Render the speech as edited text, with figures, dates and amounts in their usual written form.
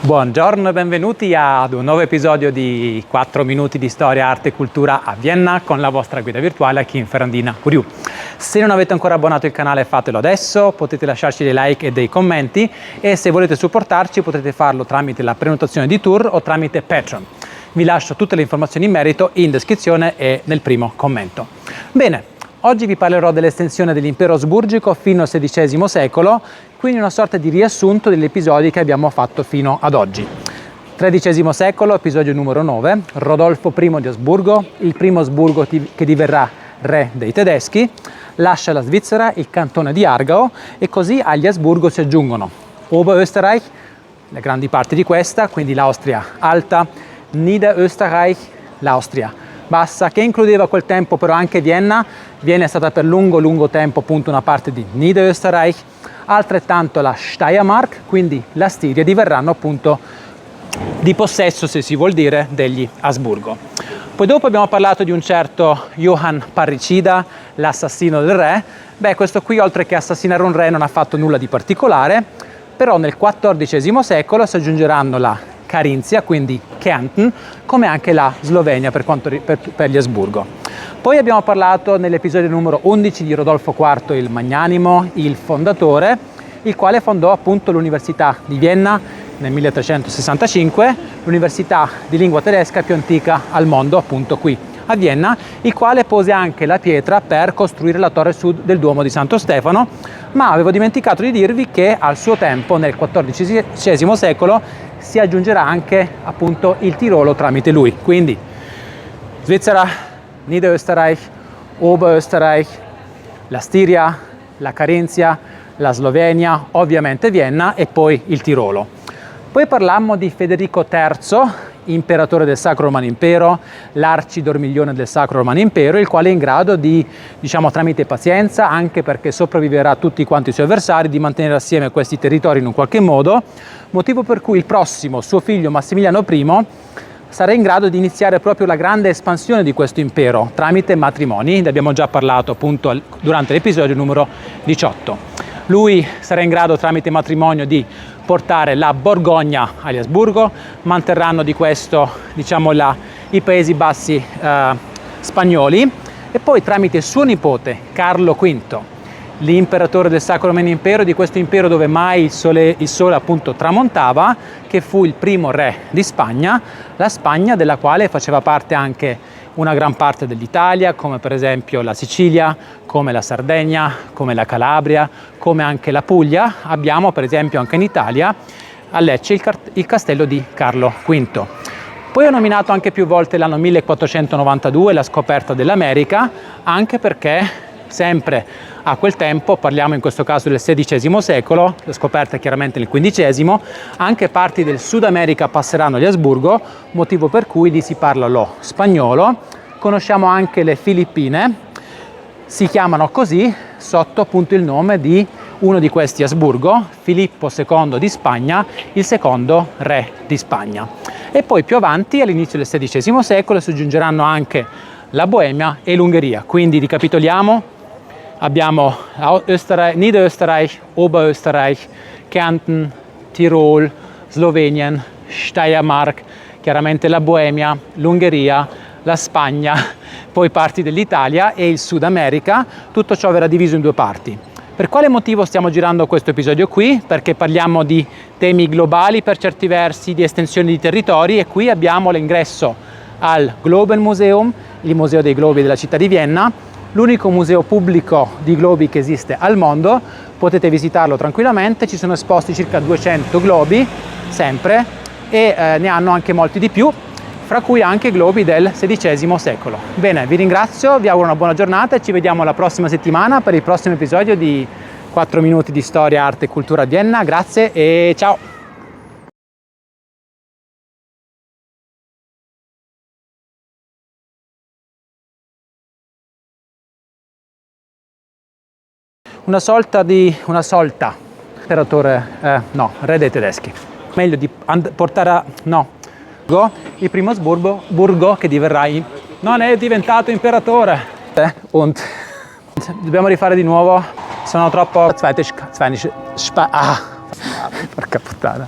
Buongiorno e benvenuti ad un nuovo episodio di 4 minuti di storia, arte e cultura a Vienna con la vostra guida virtuale Kim Ferrandina Curiù. Se non avete ancora abbonato il canale fatelo adesso, potete lasciarci dei like e dei commenti e se volete supportarci potete farlo tramite la prenotazione di tour o tramite Patreon. Vi lascio tutte le informazioni in merito in descrizione e nel primo commento. Bene, oggi vi parlerò dell'estensione dell'impero asburgico fino al XVI secolo, quindi una sorta di riassunto degli episodi che abbiamo fatto fino ad oggi. XIII secolo, episodio numero 9, Rodolfo I di Asburgo, il primo Asburgo che diverrà re dei tedeschi, lascia la Svizzera, il cantone di Aargau e così agli Asburgo si aggiungono Oberösterreich, le grandi parti di questa, quindi l'Austria alta, Niederösterreich, l'Austria bassa, che includeva a quel tempo però anche Vienna. Vienna è stata per lungo tempo appunto una parte di Niederösterreich, altrettanto la Steiermark, quindi la Stiria, diverranno appunto di possesso, se si vuol dire, degli Asburgo. Poi dopo abbiamo parlato di un certo Johann Parricida, l'assassino del re. Beh, questo qui oltre che assassinare un re non ha fatto nulla di particolare, però nel XIV secolo si aggiungeranno la Carinzia, quindi Kärnten, come anche la Slovenia per gli Asburgo. Poi abbiamo parlato nell'episodio numero 11 di Rodolfo IV il Magnanimo, il fondatore, il quale fondò appunto l'Università di Vienna nel 1365, l'università di lingua tedesca più antica al mondo, appunto qui a Vienna, il quale pose anche la pietra per costruire la torre sud del Duomo di Santo Stefano, ma avevo dimenticato di dirvi che al suo tempo, nel XIV secolo, si aggiungerà anche appunto il Tirolo tramite lui, quindi Svizzera, Niederösterreich, Oberösterreich, la Stiria, la Carinzia, la Slovenia, ovviamente Vienna e poi il Tirolo. Poi parlammo di Federico III, imperatore del Sacro Romano Impero, l'arcidormiglione del Sacro Romano Impero, il quale è in grado di, tramite pazienza, anche perché sopravviverà a tutti quanti i suoi avversari, di mantenere assieme questi territori in un qualche modo, motivo per cui il prossimo, suo figlio Massimiliano I, sarà in grado di iniziare proprio la grande espansione di questo impero tramite matrimoni. Ne abbiamo già parlato appunto durante l'episodio numero 18. Lui sarà in grado tramite matrimonio di portare la Borgogna agli Asburgo, manterranno di questo i Paesi Bassi spagnoli e poi tramite suo nipote Carlo V, l'imperatore del Sacro Romano Impero, di questo impero dove mai il sole appunto tramontava, che fu il primo re di Spagna, la Spagna della quale faceva parte anche una gran parte dell'Italia, come per esempio la Sicilia, come la Sardegna, come la Calabria, come anche la Puglia. Abbiamo per esempio anche in Italia, a Lecce, il castello di Carlo V. Poi ho nominato anche più volte l'anno 1492, la scoperta dell'America, anche perché sempre a quel tempo, parliamo in questo caso del XVI secolo, la scoperta è chiaramente nel XV, anche parti del Sud America passeranno agli Asburgo, motivo per cui lì si parla lo spagnolo. Conosciamo anche le Filippine, si chiamano così sotto appunto il nome di uno di questi Asburgo, Filippo II di Spagna, il secondo re di Spagna. E poi più avanti, all'inizio del XVI secolo, si aggiungeranno anche la Boemia e l'Ungheria. Quindi ricapitoliamo. Abbiamo Niederösterreich, Oberösterreich, Kärnten, Tirol, Slowenien, Steiermark, chiaramente la Boemia, l'Ungheria, la Spagna, poi parti dell'Italia e il Sud America. Tutto ciò verrà diviso in due parti. Per quale motivo stiamo girando questo episodio qui? Perché parliamo di temi globali per certi versi, di estensione di territori, e qui abbiamo l'ingresso al Globenmuseum, il museo dei globi della città di Vienna, l'unico museo pubblico di globi che esiste al mondo. Potete visitarlo tranquillamente, ci sono esposti circa 200 globi, sempre, e ne hanno anche molti di più, fra cui anche globi del XVI secolo. Bene, vi ringrazio, vi auguro una buona giornata e ci vediamo la prossima settimana per il prossimo episodio di 4 minuti di storia, arte e cultura a Vienna. Grazie e ciao! Imperatore, re dei tedeschi. Meglio di portare il primo Asburgo che diverrà non è diventato imperatore. Dobbiamo rifare di nuovo, sono troppo porca puttana.